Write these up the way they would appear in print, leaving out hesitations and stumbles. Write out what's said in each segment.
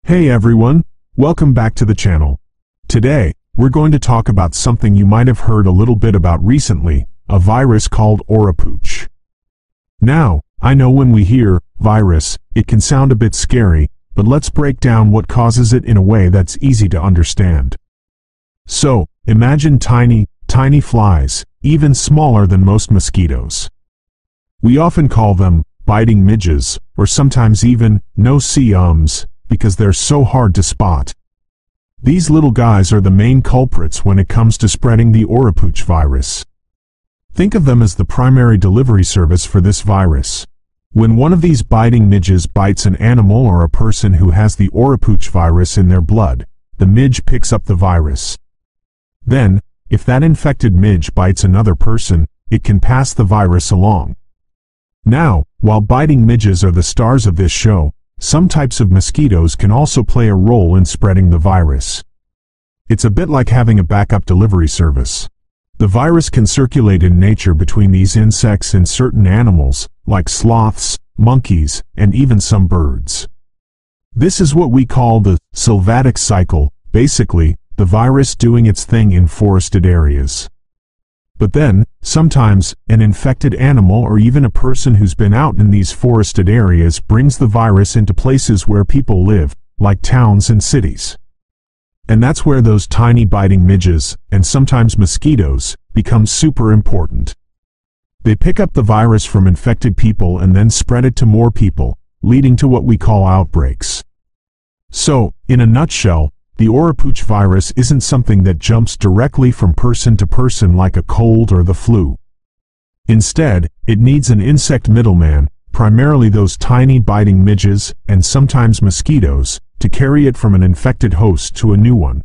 Hey everyone, welcome back to the channel. Today, we're going to talk about something you might have heard a little bit about recently, a virus called Oropouche. Now, I know when we hear virus, it can sound a bit scary, but let's break down what causes it in a way that's easy to understand. So, imagine tiny flies, even smaller than most mosquitoes. We often call them biting midges, or sometimes even no-see-ums, because they're so hard to spot. These little guys are the main culprits when it comes to spreading the Oropouche virus. Think of them as the primary delivery service for this virus. When one of these biting midges bites an animal or a person who has the Oropouche virus in their blood, the midge picks up the virus. Then, if that infected midge bites another person, it can pass the virus along. Now, while biting midges are the stars of this show, some types of mosquitoes can also play a role in spreading the virus. It's a bit like having a backup delivery service. The virus can circulate in nature between these insects and certain animals, like sloths, monkeys, and even some birds. This is what we call the sylvatic cycle, basically, the virus doing its thing in forested areas. But then, sometimes, an infected animal or even a person who's been out in these forested areas brings the virus into places where people live, like towns and cities. And that's where those tiny biting midges, and sometimes mosquitoes, become super important. They pick up the virus from infected people and then spread it to more people, leading to what we call outbreaks. So, in a nutshell, the Oropouche virus isn't something that jumps directly from person to person like a cold or the flu. Instead, it needs an insect middleman, primarily those tiny biting midges, and sometimes mosquitoes, to carry it from an infected host to a new one.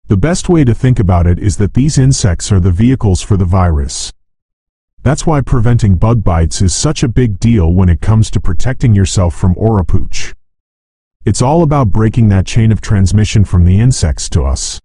The best way to think about it is that these insects are the vehicles for the virus. That's why preventing bug bites is such a big deal when it comes to protecting yourself from Oropouche. It's all about breaking that chain of transmission from the insects to us.